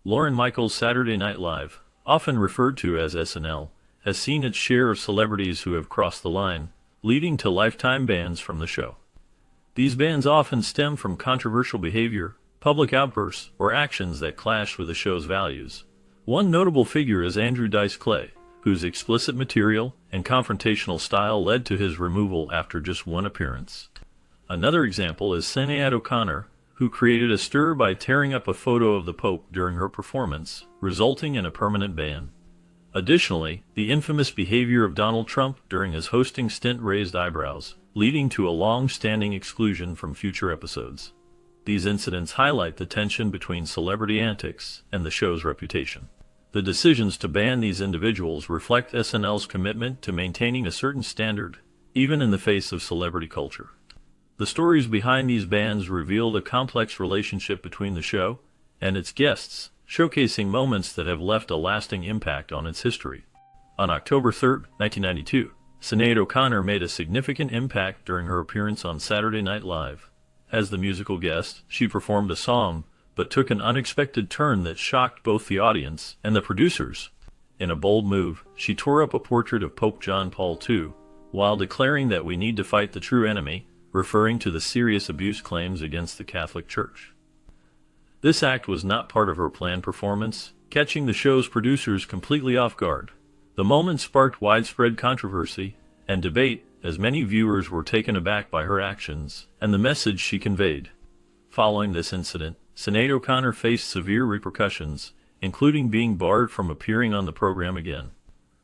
Lorne Michaels' Saturday Night Live, often referred to as SNL, has seen its share of celebrities who have crossed the line, leading to lifetime bans from the show. These bans often stem from controversial behavior, public outbursts, or actions that clash with the show's values. One notable figure is Andrew Dice Clay, whose explicit material and confrontational style led to his removal after just one appearance. Another example is Sinead O'Connor, who created a stir by tearing up a photo of the Pope during her performance, resulting in a permanent ban. Additionally, the infamous behavior of Donald Trump during his hosting stint raised eyebrows, leading to a long-standing exclusion from future episodes. These incidents highlight the tension between celebrity antics and the show's reputation. The decisions to ban these individuals reflect SNL's commitment to maintaining a certain standard, even in the face of celebrity culture. The stories behind these bans reveal the complex relationship between the show and its guests, showcasing moments that have left a lasting impact on its history. On October 3, 1992, Sinead O'Connor made a significant impact during her appearance on Saturday Night Live. As the musical guest, she performed a song, but took an unexpected turn that shocked both the audience and the producers. In a bold move, she tore up a portrait of Pope John Paul II, while declaring that we need to fight the true enemy, referring to the serious abuse claims against the Catholic Church. This act was not part of her planned performance, catching the show's producers completely off guard. The moment sparked widespread controversy and debate, as many viewers were taken aback by her actions and the message she conveyed. Following this incident, Sinead O'Connor faced severe repercussions, including being barred from appearing on the program again.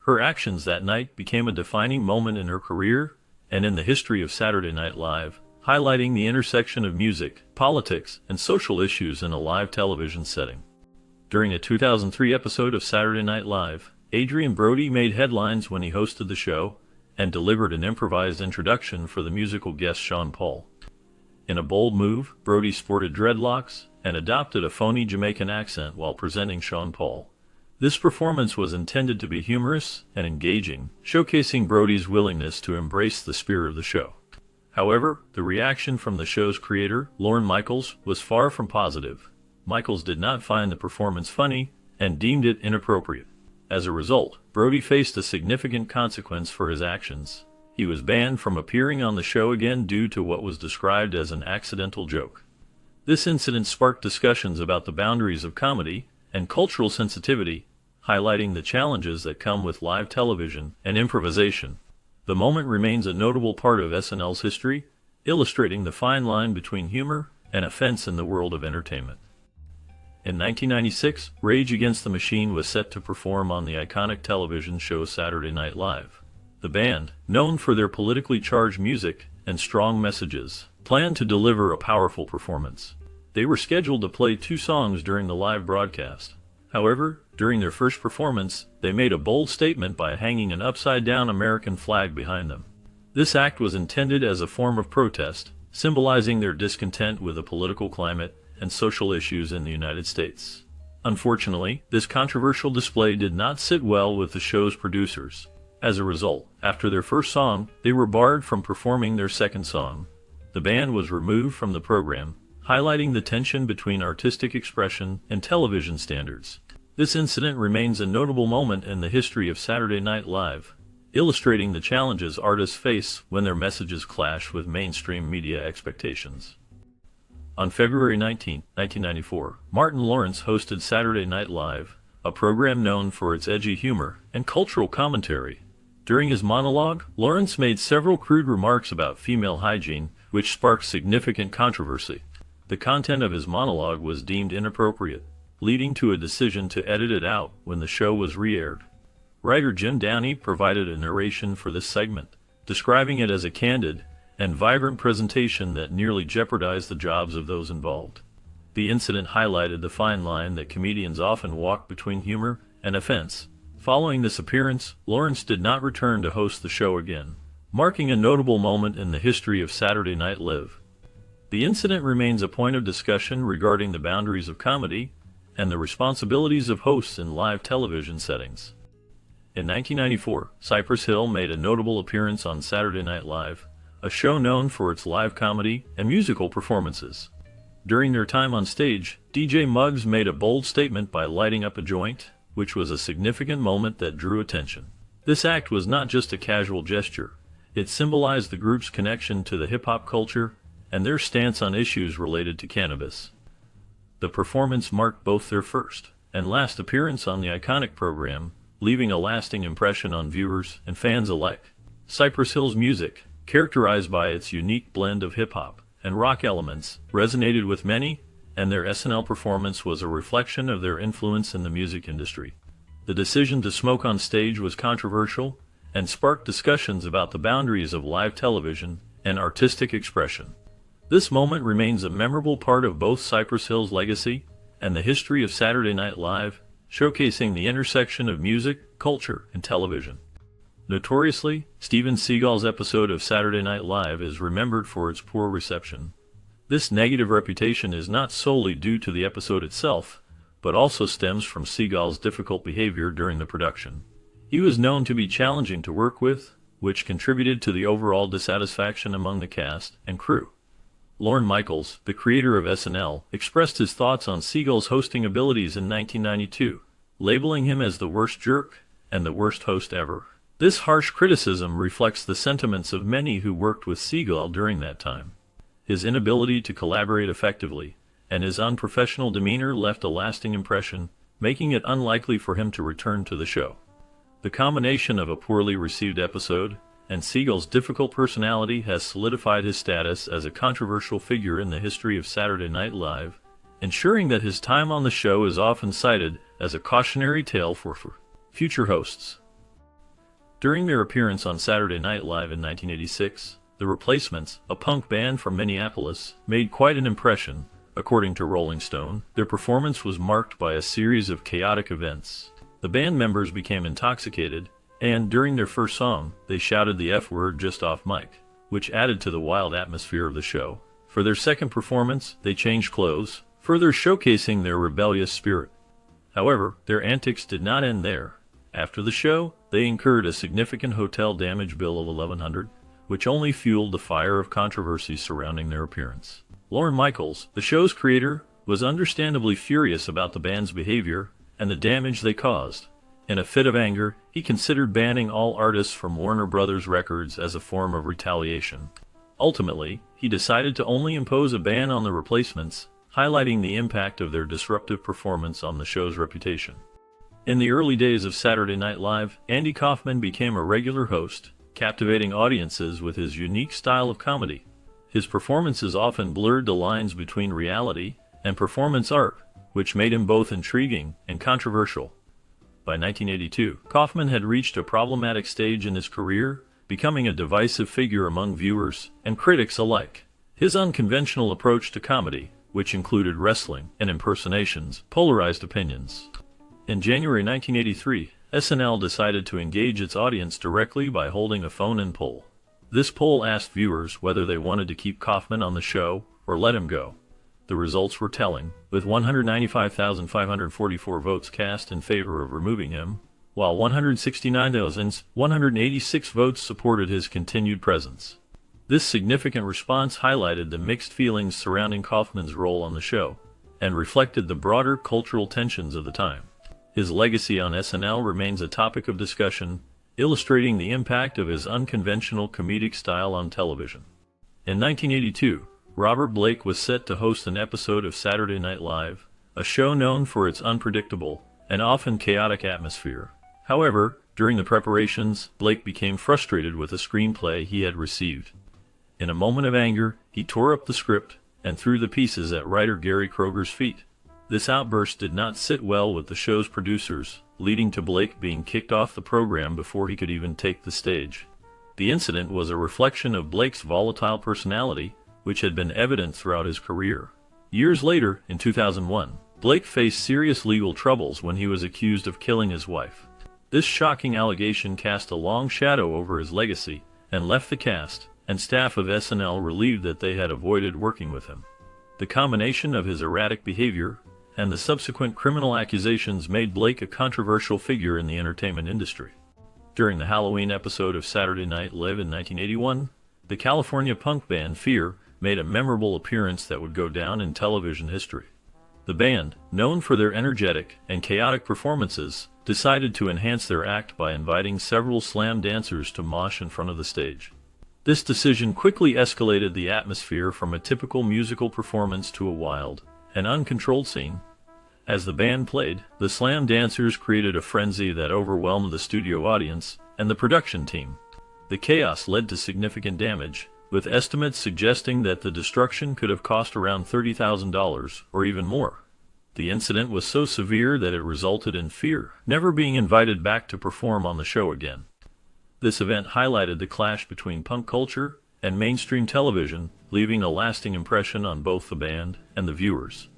Her actions that night became a defining moment in her career and in the history of Saturday Night Live, highlighting the intersection of music, politics, and social issues in a live television setting. During a 2003 episode of Saturday Night Live, Adrien Brody made headlines when he hosted the show and delivered an improvised introduction for the musical guest Sean Paul. In a bold move, Brody sported dreadlocks and adopted a phony Jamaican accent while presenting Sean Paul. This performance was intended to be humorous and engaging, showcasing Brody's willingness to embrace the spirit of the show. However, the reaction from the show's creator, Lorne Michaels, was far from positive. Michaels did not find the performance funny and deemed it inappropriate. As a result, Brody faced a significant consequence for his actions. He was banned from appearing on the show again due to what was described as an accidental joke. This incident sparked discussions about the boundaries of comedy and cultural sensitivity, highlighting the challenges that come with live television and improvisation. The moment remains a notable part of SNL's history, illustrating the fine line between humor and offense in the world of entertainment. In 1996, Rage Against the Machine was set to perform on the iconic television show Saturday Night Live. The band, known for their politically charged music and strong messages, planned to deliver a powerful performance. They were scheduled to play 2 songs during the live broadcast. However, during their first performance, they made a bold statement by hanging an upside-down American flag behind them. This act was intended as a form of protest, symbolizing their discontent with the political climate and social issues in the United States. Unfortunately, this controversial display did not sit well with the show's producers. As a result, after their first song, they were barred from performing their second song. The band was removed from the program, highlighting the tension between artistic expression and television standards. This incident remains a notable moment in the history of Saturday Night Live, illustrating the challenges artists face when their messages clash with mainstream media expectations. On February 19, 1994, Martin Lawrence hosted Saturday Night Live, a program known for its edgy humor and cultural commentary. During his monologue, Lawrence made several crude remarks about female hygiene, which sparked significant controversy. The content of his monologue was deemed inappropriate, leading to a decision to edit it out when the show was re-aired. Writer Jim Downey provided a narration for this segment, describing it as a candid and vibrant presentation that nearly jeopardized the jobs of those involved. The incident highlighted the fine line that comedians often walk between humor and offense. Following this appearance, Lawrence did not return to host the show again, marking a notable moment in the history of Saturday Night Live. The incident remains a point of discussion regarding the boundaries of comedy and the responsibilities of hosts in live television settings. In 1994, Cypress Hill made a notable appearance on Saturday Night Live, a show known for its live comedy and musical performances. During their time on stage, DJ Muggs made a bold statement by lighting up a joint, which was a significant moment that drew attention. This act was not just a casual gesture. It symbolized the group's connection to the hip-hop culture and their stance on issues related to cannabis. The performance marked both their first and last appearance on the iconic program, leaving a lasting impression on viewers and fans alike. Cypress Hill's music, characterized by its unique blend of hip-hop and rock elements, resonated with many, and their SNL performance was a reflection of their influence in the music industry. The decision to smoke on stage was controversial and sparked discussions about the boundaries of live television and artistic expression. This moment remains a memorable part of both Cypress Hill's legacy and the history of Saturday Night Live, showcasing the intersection of music, culture, and television. Notoriously, Steven Seagal's episode of Saturday Night Live is remembered for its poor reception. This negative reputation is not solely due to the episode itself, but also stems from Seagal's difficult behavior during the production. He was known to be challenging to work with, which contributed to the overall dissatisfaction among the cast and crew. Lorne Michaels, the creator of SNL, expressed his thoughts on Seagal's hosting abilities in 1992, labeling him as the worst jerk and the worst host ever. This harsh criticism reflects the sentiments of many who worked with Seagal during that time. His inability to collaborate effectively and his unprofessional demeanor left a lasting impression, making it unlikely for him to return to the show. The combination of a poorly received episode and Seagal's difficult personality has solidified his status as a controversial figure in the history of Saturday Night Live, ensuring that his time on the show is often cited as a cautionary tale for future hosts. During their appearance on Saturday Night Live in 1986, The Replacements, a punk band from Minneapolis, made quite an impression. According to Rolling Stone, their performance was marked by a series of chaotic events. The band members became intoxicated, and during their first song, they shouted the F word just off mic, which added to the wild atmosphere of the show. For their second performance, they changed clothes, further showcasing their rebellious spirit. However, their antics did not end there. After the show, they incurred a significant hotel damage bill of $1,100, which only fueled the fire of controversy surrounding their appearance. Lorne Michaels, the show's creator, was understandably furious about the band's behavior and the damage they caused. In a fit of anger, he considered banning all artists from Warner Brothers Records as a form of retaliation. Ultimately, he decided to only impose a ban on The Replacements, highlighting the impact of their disruptive performance on the show's reputation. In the early days of Saturday Night Live, Andy Kaufman became a regular host, captivating audiences with his unique style of comedy. His performances often blurred the lines between reality and performance art, which made him both intriguing and controversial. By 1982, Kaufman had reached a problematic stage in his career, becoming a divisive figure among viewers and critics alike. His unconventional approach to comedy, which included wrestling and impersonations, polarized opinions. In January 1983, SNL decided to engage its audience directly by holding a phone-in poll. This poll asked viewers whether they wanted to keep Kaufman on the show or let him go. The results were telling, with 195,544 votes cast in favor of removing him, while 169,186 votes supported his continued presence. This significant response highlighted the mixed feelings surrounding Kaufman's role on the show, and reflected the broader cultural tensions of the time. His legacy on SNL remains a topic of discussion, illustrating the impact of his unconventional comedic style on television. In 1982, Robert Blake was set to host an episode of Saturday Night Live, a show known for its unpredictable and often chaotic atmosphere. However, during the preparations, Blake became frustrated with the screenplay he had received. In a moment of anger, he tore up the script and threw the pieces at writer Gary Kroger's feet. This outburst did not sit well with the show's producers, leading to Blake being kicked off the program before he could even take the stage. The incident was a reflection of Blake's volatile personality, which had been evident throughout his career. Years later, in 2001, Blake faced serious legal troubles when he was accused of killing his wife. This shocking allegation cast a long shadow over his legacy and left the cast and staff of SNL relieved that they had avoided working with him. The combination of his erratic behavior and the subsequent criminal accusations made Blake a controversial figure in the entertainment industry. During the Halloween episode of Saturday Night Live in 1981, the California punk band Fear made a memorable appearance that would go down in television history. The band, known for their energetic and chaotic performances, decided to enhance their act by inviting several slam dancers to mosh in front of the stage. This decision quickly escalated the atmosphere from a typical musical performance to a wild and uncontrolled scene. As the band played, the slam dancers created a frenzy that overwhelmed the studio audience and the production team. The chaos led to significant damage, with estimates suggesting that the destruction could have cost around $30,000 or even more. The incident was so severe that it resulted in Fear never being invited back to perform on the show again. This event highlighted the clash between punk culture and mainstream television, leaving a lasting impression on both the band and the viewers.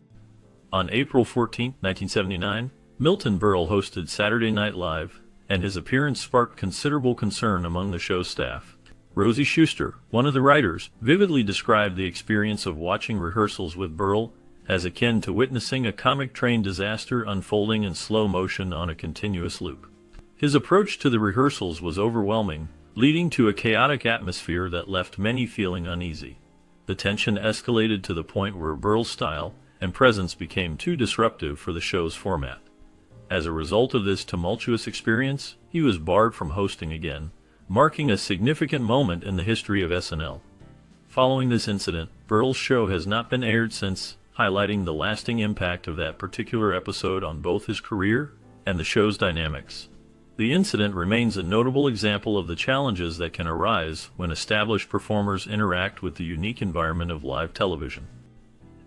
On April 14, 1979, Milton Berle hosted Saturday Night Live, and his appearance sparked considerable concern among the show's staff. Rosie Schuster, one of the writers, vividly described the experience of watching rehearsals with Berle as akin to witnessing a comic train disaster unfolding in slow motion on a continuous loop. His approach to the rehearsals was overwhelming, leading to a chaotic atmosphere that left many feeling uneasy. The tension escalated to the point where Berle's style and presence became too disruptive for the show's format. As a result of this tumultuous experience, he was barred from hosting again, marking a significant moment in the history of SNL. Following this incident, Berle's show has not been aired since, highlighting the lasting impact of that particular episode on both his career and the show's dynamics. The incident remains a notable example of the challenges that can arise when established performers interact with the unique environment of live television.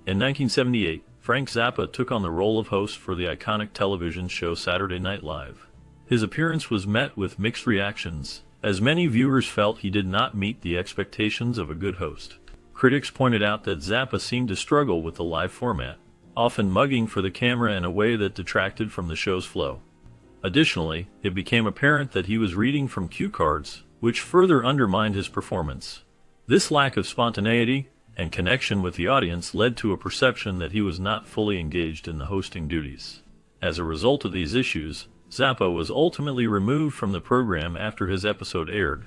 In 1978, Frank Zappa took on the role of host for the iconic television show Saturday Night Live. His appearance was met with mixed reactions, as many viewers felt he did not meet the expectations of a good host. Critics pointed out that Zappa seemed to struggle with the live format, often mugging for the camera in a way that detracted from the show's flow. Additionally, it became apparent that he was reading from cue cards, which further undermined his performance. This lack of spontaneity and connection with the audience led to a perception that he was not fully engaged in the hosting duties. As a result of these issues, Zappa was ultimately removed from the program after his episode aired.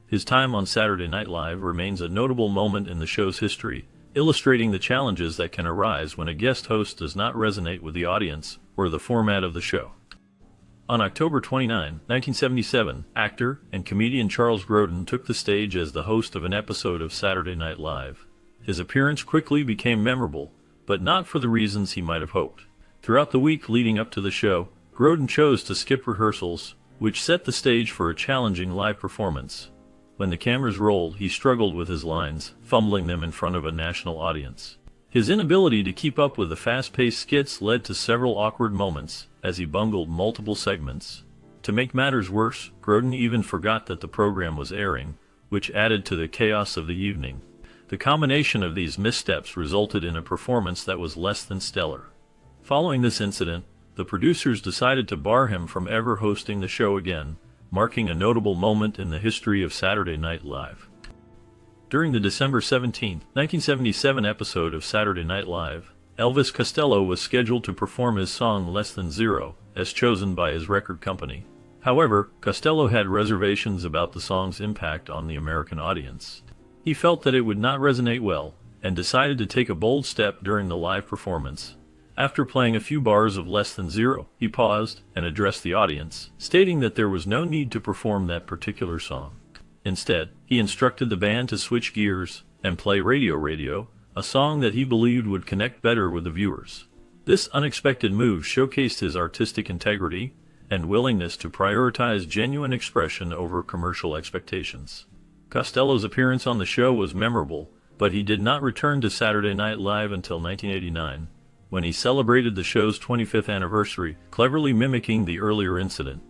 His time on Saturday Night Live remains a notable moment in the show's history, illustrating the challenges that can arise when a guest host does not resonate with the audience or the format of the show. On October 29, 1977, actor and comedian Charles Grodin took the stage as the host of an episode of Saturday Night Live. His appearance quickly became memorable, but not for the reasons he might have hoped. Throughout the week leading up to the show, Grodin chose to skip rehearsals, which set the stage for a challenging live performance. When the cameras rolled, he struggled with his lines, fumbling them in front of a national audience. His inability to keep up with the fast-paced skits led to several awkward moments, as he bungled multiple segments. To make matters worse, Grodin even forgot that the program was airing, which added to the chaos of the evening. The combination of these missteps resulted in a performance that was less than stellar. Following this incident, the producers decided to bar him from ever hosting the show again, marking a notable moment in the history of Saturday Night Live. During the December 17, 1977 episode of Saturday Night Live, Elvis Costello was scheduled to perform his song Less Than Zero, as chosen by his record company. However, Costello had reservations about the song's impact on the American audience. He felt that it would not resonate well, and decided to take a bold step during the live performance. After playing a few bars of Less Than Zero, he paused and addressed the audience, stating that there was no need to perform that particular song. Instead, he instructed the band to switch gears and play Radio, a song that he believed would connect better with the viewers. This unexpected move showcased his artistic integrity and willingness to prioritize genuine expression over commercial expectations. Costello's appearance on the show was memorable, but he did not return to Saturday Night Live until 1989, when he celebrated the show's 25th anniversary, cleverly mimicking the earlier incident.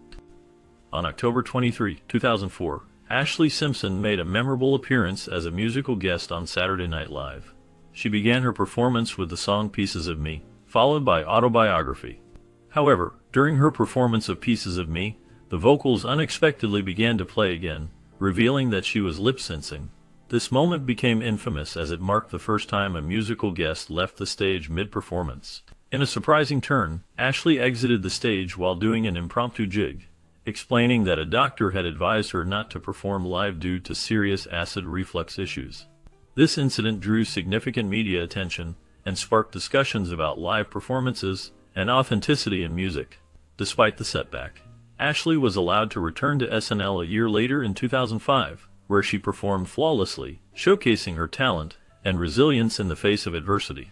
On October 23, 2004, Ashlee Simpson made a memorable appearance as a musical guest on Saturday Night Live. She began her performance with the song Pieces of Me, followed by Autobiography. However, during her performance of Pieces of Me, the vocals unexpectedly began to play again, revealing that she was lip-syncing. This moment became infamous as it marked the first time a musical guest left the stage mid-performance. In a surprising turn, Ashlee exited the stage while doing an impromptu jig, explaining that a doctor had advised her not to perform live due to serious acid reflux issues. This incident drew significant media attention and sparked discussions about live performances and authenticity in music. Despite the setback, Ashley was allowed to return to SNL a year later in 2005, where she performed flawlessly, showcasing her talent and resilience in the face of adversity.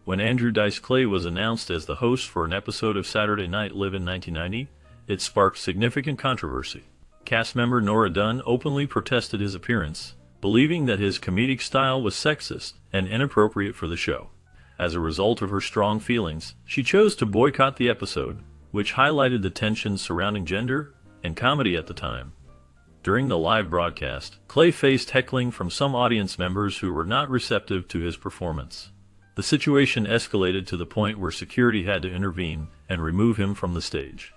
When Andrew Dice Clay was announced as the host for an episode of Saturday Night Live in 1990, it sparked significant controversy. Cast member Nora Dunn openly protested his appearance, believing that his comedic style was sexist and inappropriate for the show. As a result of her strong feelings, she chose to boycott the episode, which highlighted the tensions surrounding gender and comedy at the time. During the live broadcast, Clay faced heckling from some audience members who were not receptive to his performance. The situation escalated to the point where security had to intervene and remove him from the stage.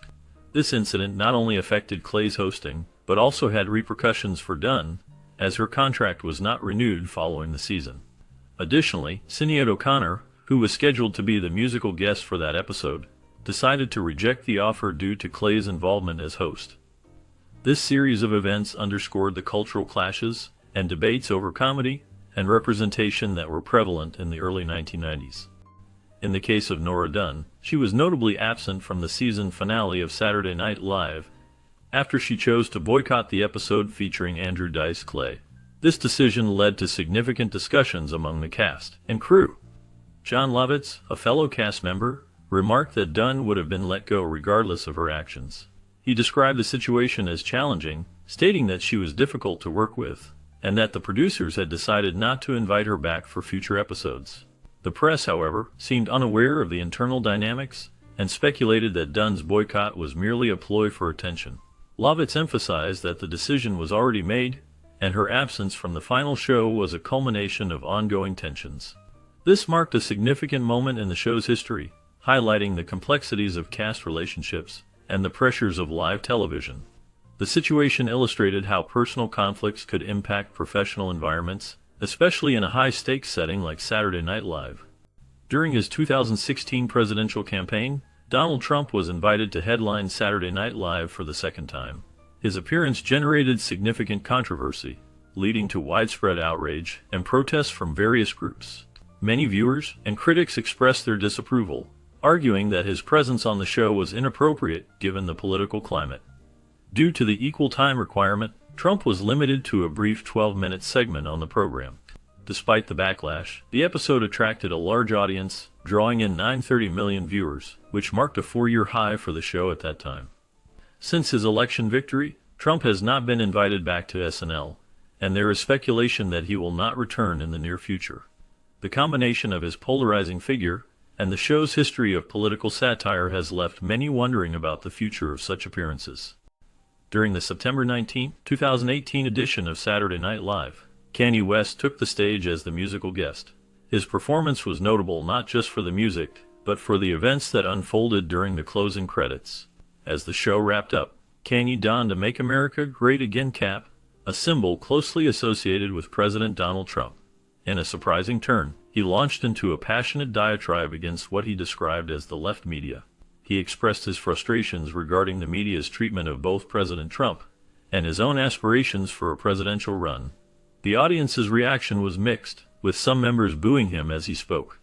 This incident not only affected Clay's hosting, but also had repercussions for Dunn, as her contract was not renewed following the season. Additionally, Sinead O'Connor, who was scheduled to be the musical guest for that episode, decided to reject the offer due to Clay's involvement as host. This series of events underscored the cultural clashes and debates over comedy and representation that were prevalent in the early 1990s. In the case of Nora Dunn, she was notably absent from the season finale of Saturday Night Live after she chose to boycott the episode featuring Andrew Dice Clay. This decision led to significant discussions among the cast and crew. John Lovitz, a fellow cast member, remarked that Dunn would have been let go regardless of her actions. He described the situation as challenging, stating that she was difficult to work with, and that the producers had decided not to invite her back for future episodes. The press, however, seemed unaware of the internal dynamics and speculated that Dunn's boycott was merely a ploy for attention. Lovitz emphasized that the decision was already made, and her absence from the final show was a culmination of ongoing tensions. This marked a significant moment in the show's history, highlighting the complexities of cast relationships and the pressures of live television. The situation illustrated how personal conflicts could impact professional environments, especially in a high-stakes setting like Saturday Night Live. During his 2016 presidential campaign, Donald Trump was invited to headline Saturday Night Live for the second time. His appearance generated significant controversy, leading to widespread outrage and protests from various groups. Many viewers and critics expressed their disapproval, arguing that his presence on the show was inappropriate given the political climate. Due to the equal time requirement, Trump was limited to a brief 12-minute segment on the program. Despite the backlash, the episode attracted a large audience, drawing in 930 million viewers, which marked a 4-year high for the show at that time. Since his election victory, Trump has not been invited back to SNL, and there is speculation that he will not return in the near future. The combination of his polarizing figure and the show's history of political satire has left many wondering about the future of such appearances. During the September 19, 2018 edition of Saturday Night Live, Kanye West took the stage as the musical guest. His performance was notable not just for the music, but for the events that unfolded during the closing credits. As the show wrapped up, Kanye donned a Make America Great Again cap, a symbol closely associated with President Donald Trump. In a surprising turn, he launched into a passionate diatribe against what he described as the left media. He expressed his frustrations regarding the media's treatment of both President Trump and his own aspirations for a presidential run. The audience's reaction was mixed, with some members booing him as he spoke.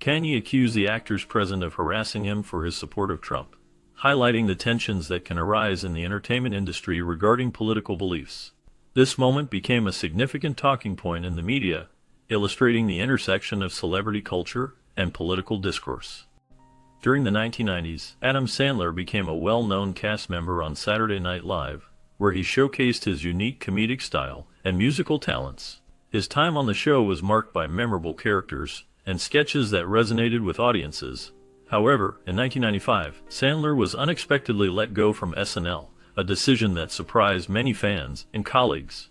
Kanye accused the actors present of harassing him for his support of Trump, highlighting the tensions that can arise in the entertainment industry regarding political beliefs. This moment became a significant talking point in the media, illustrating the intersection of celebrity culture and political discourse. During the 1990s, Adam Sandler became a well-known cast member on Saturday Night Live, where he showcased his unique comedic style and musical talents. His time on the show was marked by memorable characters and sketches that resonated with audiences. However, in 1995, Sandler was unexpectedly let go from SNL, a decision that surprised many fans and colleagues.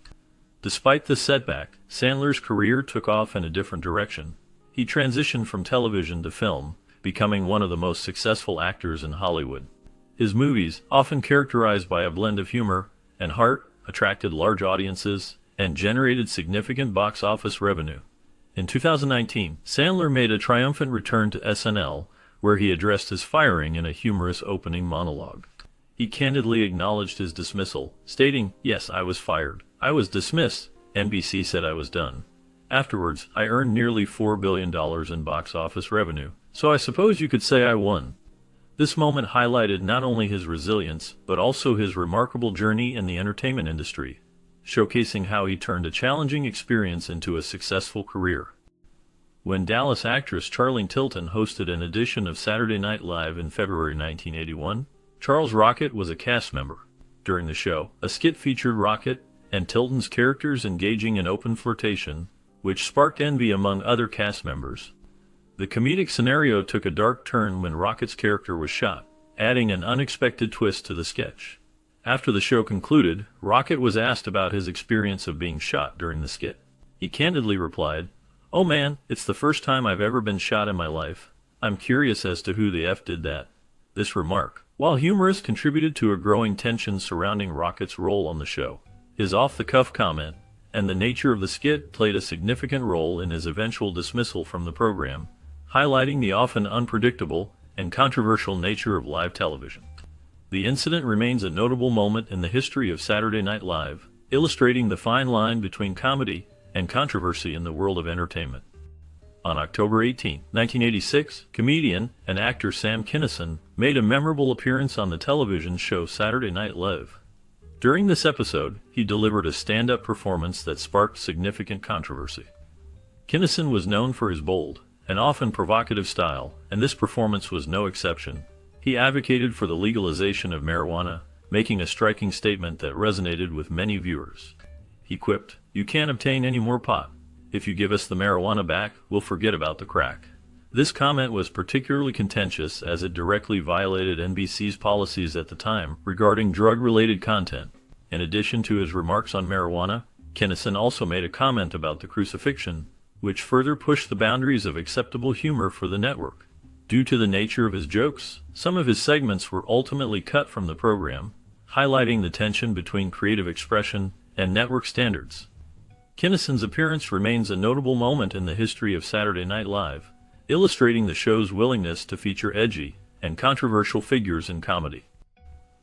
Despite this setback, Sandler's career took off in a different direction. He transitioned from television to film, becoming one of the most successful actors in Hollywood. His movies, often characterized by a blend of humor and heart, attracted large audiences and generated significant box office revenue. In 2019, Sandler made a triumphant return to SNL, where he addressed his firing in a humorous opening monologue. He candidly acknowledged his dismissal, stating, "Yes, I was fired. I was dismissed. NBC said I was done. Afterwards, I earned nearly $4 billion in box office revenue, so I suppose you could say I won. This moment highlighted not only his resilience, but also his remarkable journey in the entertainment industry, showcasing how he turned a challenging experience into a successful career. When Dallas actress Charlene Tilton hosted an edition of Saturday Night Live in February 1981, Charles Rocket was a cast member. During the show, a skit featured Rocket and Tilton's characters engaging in open flirtation, which sparked envy among other cast members. The comedic scenario took a dark turn when Rocket's character was shot, adding an unexpected twist to the sketch. After the show concluded, Rocket was asked about his experience of being shot during the skit. He candidly replied, "Oh man, it's the first time I've ever been shot in my life. I'm curious as to who the F did that." This remark, while humorous, contributed to a growing tension surrounding Rocket's role on the show. His off-the-cuff comment, and the nature of the skit played a significant role in his eventual dismissal from the program, highlighting the often unpredictable and controversial nature of live television. The incident remains a notable moment in the history of Saturday Night Live, illustrating the fine line between comedy and controversy in the world of entertainment. On October 18, 1986, comedian and actor Sam Kinison made a memorable appearance on the television show Saturday Night Live. During this episode, he delivered a stand-up performance that sparked significant controversy. Kinison was known for his bold and often provocative style, and this performance was no exception. He advocated for the legalization of marijuana, making a striking statement that resonated with many viewers. He quipped, "You can't obtain any more pot. If you give us the marijuana back, we'll forget about the crack." This comment was particularly contentious as it directly violated NBC's policies at the time regarding drug-related content. In addition to his remarks on marijuana, Kinison also made a comment about the crucifixion, which further pushed the boundaries of acceptable humor for the network. Due to the nature of his jokes, some of his segments were ultimately cut from the program, highlighting the tension between creative expression and network standards. Kinison's appearance remains a notable moment in the history of Saturday Night Live, illustrating the show's willingness to feature edgy and controversial figures in comedy.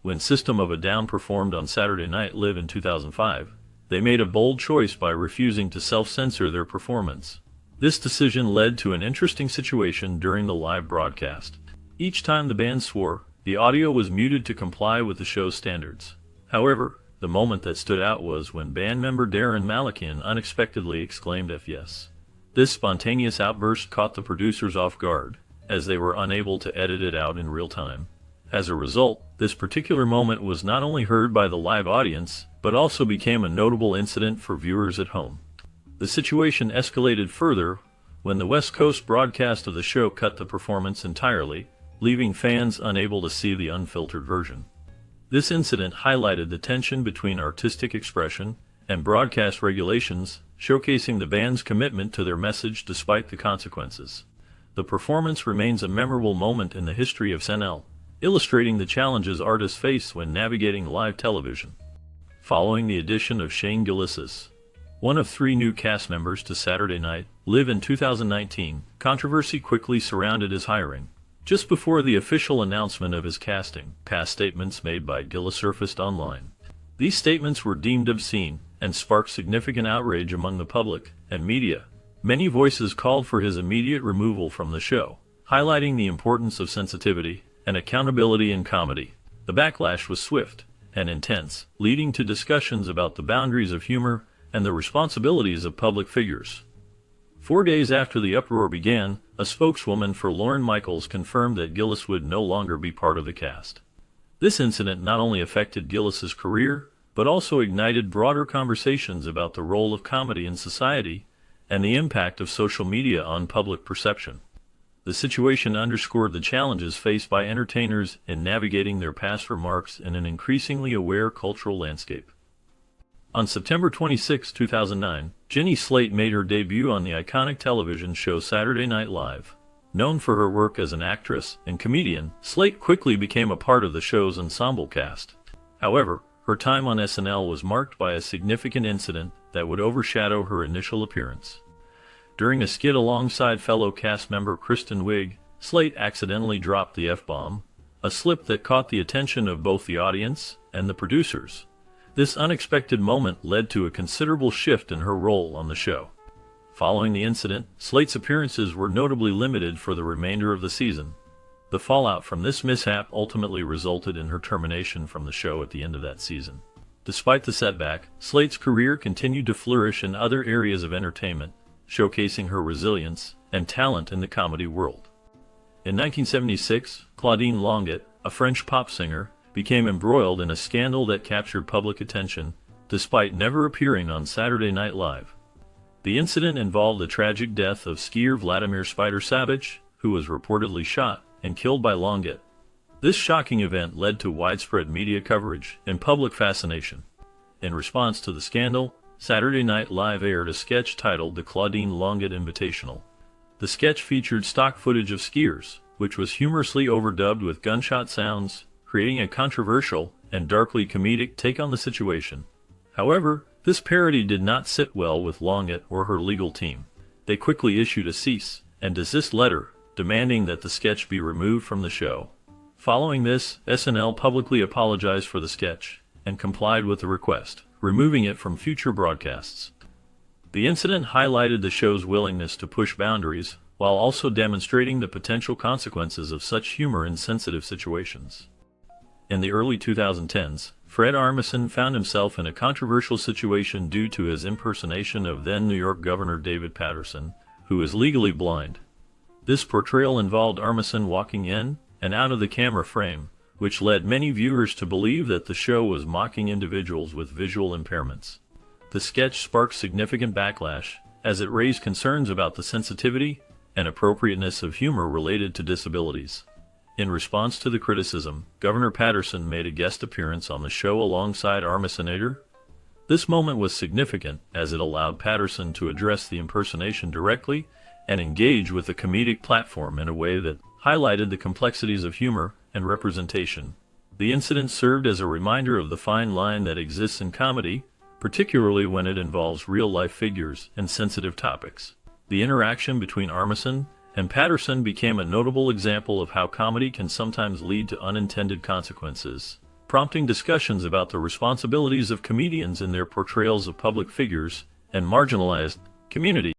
When System of a Down performed on Saturday Night Live in 2005, they made a bold choice by refusing to self-censor their performance. This decision led to an interesting situation during the live broadcast. Each time the band swore, the audio was muted to comply with the show's standards. However, the moment that stood out was when band member Darren Malakian unexpectedly exclaimed "F yes." This spontaneous outburst caught the producers off guard, as they were unable to edit it out in real time. As a result, this particular moment was not only heard by the live audience, but also became a notable incident for viewers at home. The situation escalated further when the West Coast broadcast of the show cut the performance entirely, leaving fans unable to see the unfiltered version. This incident highlighted the tension between artistic expression and broadcast regulations, showcasing the band's commitment to their message despite the consequences. The performance remains a memorable moment in the history of SNL, illustrating the challenges artists face when navigating live television. Following the addition of Shane Gillis, one of 3 new cast members to Saturday Night Live in 2019, controversy quickly surrounded his hiring. Just before the official announcement of his casting, past statements made by Gillis surfaced online. These statements were deemed obscene and sparked significant outrage among the public and media. Many voices called for his immediate removal from the show, highlighting the importance of sensitivity and accountability in comedy. The backlash was swift and intense, leading to discussions about the boundaries of humor and the responsibilities of public figures. 4 days after the uproar began, a spokeswoman for Lorne Michaels confirmed that Gillis would no longer be part of the cast. This incident not only affected Gillis's career, but also ignited broader conversations about the role of comedy in society and the impact of social media on public perception. The situation underscored the challenges faced by entertainers in navigating their past remarks in an increasingly aware cultural landscape. On September 26, 2009, Jenny Slate made her debut on the iconic television show Saturday Night Live. Known for her work as an actress and comedian, Slate quickly became a part of the show's ensemble cast. However, her time on SNL was marked by a significant incident that would overshadow her initial appearance. During a skit alongside fellow cast member Kristen Wiig, Slate accidentally dropped the F-bomb, a slip that caught the attention of both the audience and the producers. This unexpected moment led to a considerable shift in her role on the show. Following the incident, Slate's appearances were notably limited for the remainder of the season. The fallout from this mishap ultimately resulted in her termination from the show at the end of that season. Despite the setback, Slate's career continued to flourish in other areas of entertainment, showcasing her resilience and talent in the comedy world. In 1976, Claudine Longuet, a French pop singer, became embroiled in a scandal that captured public attention, despite never appearing on Saturday Night Live. The incident involved the tragic death of skier Vladimir Spider Savage, who was reportedly shot and killed by Longuet. This shocking event led to widespread media coverage and public fascination. In response to the scandal, Saturday Night Live aired a sketch titled The Claudine Longuet Invitational. The sketch featured stock footage of skiers, which was humorously overdubbed with gunshot sounds, creating a controversial and darkly comedic take on the situation. However, this parody did not sit well with Longuet or her legal team. They quickly issued a cease and desist letter, demanding that the sketch be removed from the show. Following this, SNL publicly apologized for the sketch and complied with the request, removing it from future broadcasts. The incident highlighted the show's willingness to push boundaries, while also demonstrating the potential consequences of such humor in sensitive situations. In the early 2010s, Fred Armisen found himself in a controversial situation due to his impersonation of then New York Governor David Paterson, who is legally blind. This portrayal involved Armisen walking in and out of the camera frame, which led many viewers to believe that the show was mocking individuals with visual impairments. The sketch sparked significant backlash, as it raised concerns about the sensitivity and appropriateness of humor related to disabilities. In response to the criticism, Governor Paterson made a guest appearance on the show alongside Armisenator. This moment was significant, as it allowed Paterson to address the impersonation directly and engage with the comedic platform in a way that highlighted the complexities of humor and representation. The incident served as a reminder of the fine line that exists in comedy, particularly when it involves real-life figures and sensitive topics. The interaction between Armisen and Paterson became a notable example of how comedy can sometimes lead to unintended consequences, prompting discussions about the responsibilities of comedians in their portrayals of public figures and marginalized communities.